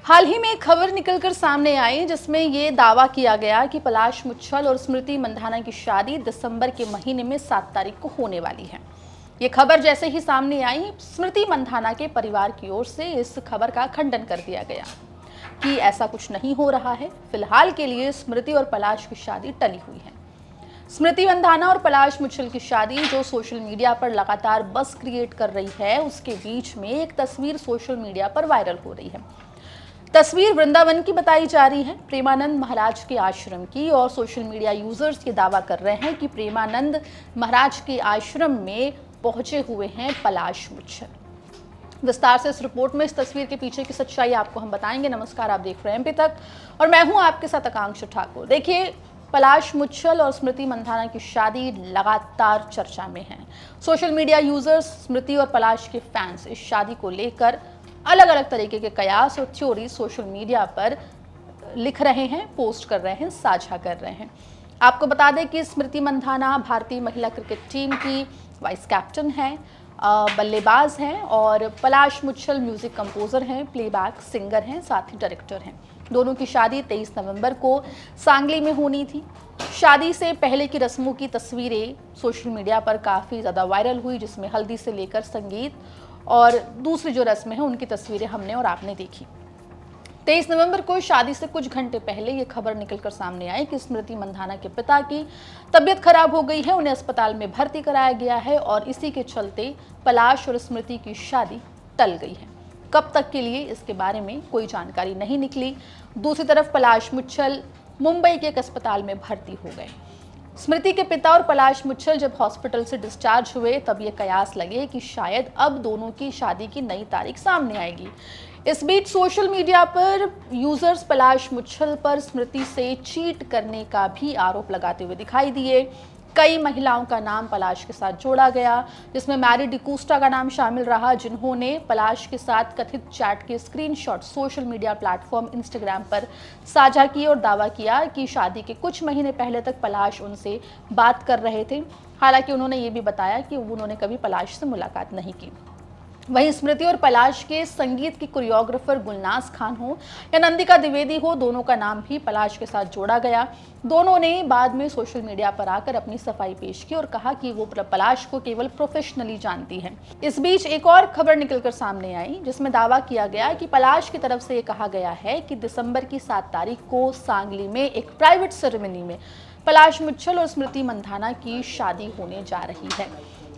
हाल ही में एक खबर निकलकर सामने आई जिसमें ये दावा किया गया कि पलाश मुच्छल और स्मृति मंधाना की शादी दिसंबर के महीने में 7 तारीख को होने वाली है। ये खबर जैसे ही सामने आई, स्मृति मंधाना के परिवार की ओर से इस खबर का खंडन कर दिया गया कि ऐसा कुछ नहीं हो रहा है। फिलहाल के लिए स्मृति और पलाश की शादी टली हुई है। स्मृति मंधाना और पलाश मुच्छल की शादी जो सोशल मीडिया पर लगातार बज़ क्रिएट कर रही है, उसके बीच में एक तस्वीर सोशल मीडिया पर वायरल हो रही है। तस्वीर वृंदावन की बताई जा रही है, प्रेमानंद महाराज के आश्रम की, और सोशल मीडिया यूजर्स ये दावा कर रहे हैं कि प्रेमानंद महाराज के आश्रम में पहुंचे हुए हैं पलाश मुच्छल। विस्तार से इस रिपोर्ट में इस तस्वीर के पीछे की सच्चाई आपको हम बताएंगे। नमस्कार, आप देख रहे हैं एमपी तक और मैं हूं आपके साथ आकांक्षा ठाकुर। देखिए, पलाश मुच्छल और स्मृति मंधाना की शादी लगातार चर्चा में है। सोशल मीडिया यूजर्स, स्मृति और पलाश के फैंस इस शादी को लेकर अलग अलग तरीके के कयास और थ्योरी सोशल मीडिया पर लिख रहे हैं, पोस्ट कर रहे हैं, साझा कर रहे हैं। आपको बता दें कि स्मृति मंधाना भारतीय महिला क्रिकेट टीम की वाइस कैप्टन है, बल्लेबाज हैं, और पलाश मुच्छल म्यूजिक कंपोजर हैं, प्लेबैक सिंगर हैं, साथ ही डायरेक्टर हैं। दोनों की शादी 23 नवंबर को सांगली में होनी थी। शादी से पहले की रस्मों की तस्वीरें सोशल मीडिया पर काफ़ी ज़्यादा वायरल हुई, जिसमें हल्दी से लेकर संगीत और दूसरी जो रस्में हैं उनकी तस्वीरें हमने और आपने देखी। 23 नवंबर को शादी से कुछ घंटे पहले ये खबर निकलकर सामने आई कि स्मृति मंधाना के पिता की तबीयत खराब हो गई है, उन्हें अस्पताल में भर्ती कराया गया है और इसी के चलते पलाश और स्मृति की शादी टल गई है। कब तक के लिए, इसके बारे में कोई जानकारी नहीं निकली। दूसरी तरफ पलाश मुच्छल मुंबई के एक अस्पताल में भर्ती हो गए। स्मृति के पिता और पलाश मुच्छल जब हॉस्पिटल से डिस्चार्ज हुए तब ये कयास लगे कि शायद अब दोनों की शादी की नई तारीख सामने आएगी। इस बीच सोशल मीडिया पर यूजर्स पलाश मुच्छल पर स्मृति से चीट करने का भी आरोप लगाते हुए दिखाई दिए। कई महिलाओं का नाम पलाश के साथ जोड़ा गया, जिसमें मैरी डिकूस्टा का नाम शामिल रहा, जिन्होंने पलाश के साथ कथित चैट के screenshot social media platform Instagram पर साझा किए और दावा किया कि शादी के कुछ महीने पहले तक पलाश उनसे बात कर रहे थे। हालांकि उन्होंने ये भी बताया कि उन्होंने कभी पलाश से मुलाकात नहीं की। वहीं स्मृति और पलाश के संगीत की कोरियोग्राफर गुलनाज खान हो या नंदिका द्विवेदी हो, दोनों का नाम भी पलाश के साथ जोड़ा गया। दोनों ने बाद में सोशल मीडिया पर आकर अपनी सफाई पेश की और कहा कि वो पलाश को केवल प्रोफेशनली जानती हैं। इस बीच एक और खबर निकलकर सामने आई जिसमें दावा किया गया कि पलाश की तरफ से ये कहा गया है कि दिसंबर की 7 तारीख को सांगली में एक प्राइवेट सेरेमनी में पलाश मुच्छल और स्मृति मंधाना की शादी होने जा रही है।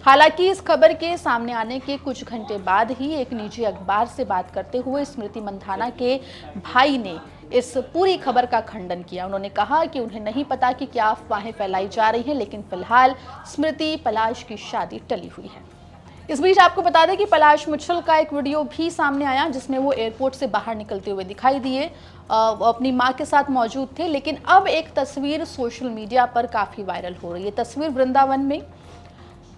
हालांकि इस खबर के सामने आने के कुछ घंटे बाद ही एक निजी अखबार से बात करते हुए स्मृति मंधाना के भाई ने इस पूरी खबर का खंडन किया। उन्होंने कहा कि उन्हें नहीं पता कि क्या अफवाहें फैलाई जा रही हैं, लेकिन फिलहाल स्मृति पलाश की शादी टली हुई है। इस बीच आपको बता दें कि पलाश मुच्छल का एक वीडियो भी सामने आया जिसमें वो एयरपोर्ट से बाहर निकलते हुए दिखाई दिए। वो अपनी मां के साथ मौजूद थे, लेकिन अब एक तस्वीर सोशल मीडिया पर काफ़ी वायरल हो रही है। तस्वीर वृंदावन में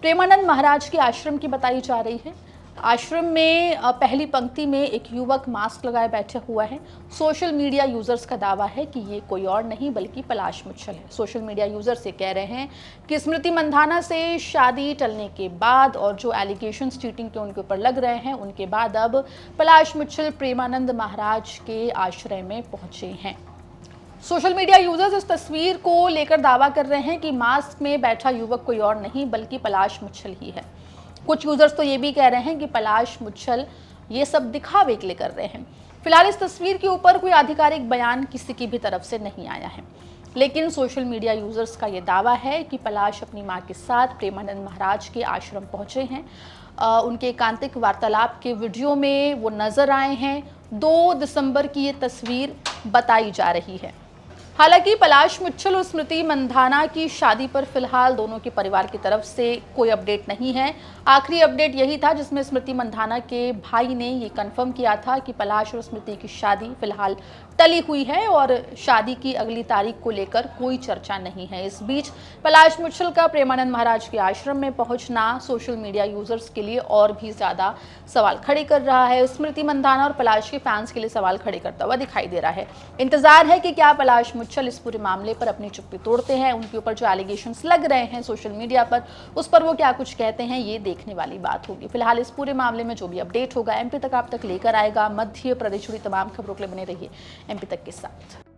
प्रेमानंद महाराज के आश्रम की बताई जा रही है। आश्रम में पहली पंक्ति में एक युवक मास्क लगाए बैठे हुआ है। सोशल मीडिया यूजर्स का दावा है कि ये कोई और नहीं बल्कि पलाश मुच्छल है। सोशल मीडिया यूजर्स ये कह रहे हैं कि स्मृति मंधाना से शादी टलने के बाद और जो एलिगेशंस चीटिंग के उनके ऊपर लग रहे हैं, उनके बाद अब पलाश मुच्छल प्रेमानंद महाराज के आश्रय में पहुंचे हैं। सोशल मीडिया यूजर्स इस तस्वीर को लेकर दावा कर रहे हैं कि मास्क में बैठा युवक कोई और नहीं बल्कि पलाश मुच्छल ही है। कुछ यूजर्स तो ये भी कह रहे हैं कि पलाश मुच्छल ये सब दिखावे के लिए कर रहे हैं। फिलहाल इस तस्वीर के ऊपर कोई आधिकारिक बयान किसी की भी तरफ से नहीं आया है, लेकिन सोशल मीडिया यूजर्स का ये दावा है कि पलाश अपनी मां के साथ प्रेमानंद महाराज के आश्रम पहुंचे हैं। उनके एकांतिक वार्तालाप के वीडियो में वो नजर आए हैं। 2 दिसंबर की ये तस्वीर बताई जा रही है। हालांकि पलाश मुच्छल और स्मृति मंधाना की शादी पर फिलहाल दोनों के परिवार की तरफ से कोई अपडेट नहीं है। आखिरी अपडेट यही था जिसमें स्मृति मंधाना के भाई ने ये कंफर्म किया था कि पलाश और स्मृति की शादी फिलहाल टली हुई है और शादी की अगली तारीख को लेकर कोई चर्चा नहीं है। इस बीच पलाश मुच्छल का प्रेमानंद महाराज के आश्रम में पहुंचना सोशल मीडिया यूजर्स के लिए और भी ज्यादा सवाल खड़े कर रहा है। स्मृति मंधाना और पलाश के फैंस के लिए सवाल खड़े करता हुआ दिखाई दे रहा है। इंतजार है कि क्या पलाश मुच्छल इस पूरे मामले पर अपनी चुप्पी तोड़ते हैं, उनके ऊपर जो एलिगेशंस लग रहे हैं सोशल मीडिया पर, उस पर वो क्या कुछ कहते हैं, ये देखने वाली बात होगी। फिलहाल इस पूरे मामले में जो भी अपडेट होगा एमपी तक आप तक लेकर आएगा। मध्य प्रदेश जुड़ी तमाम खबरों के लिए बने रहिए एमपी तक के साथ।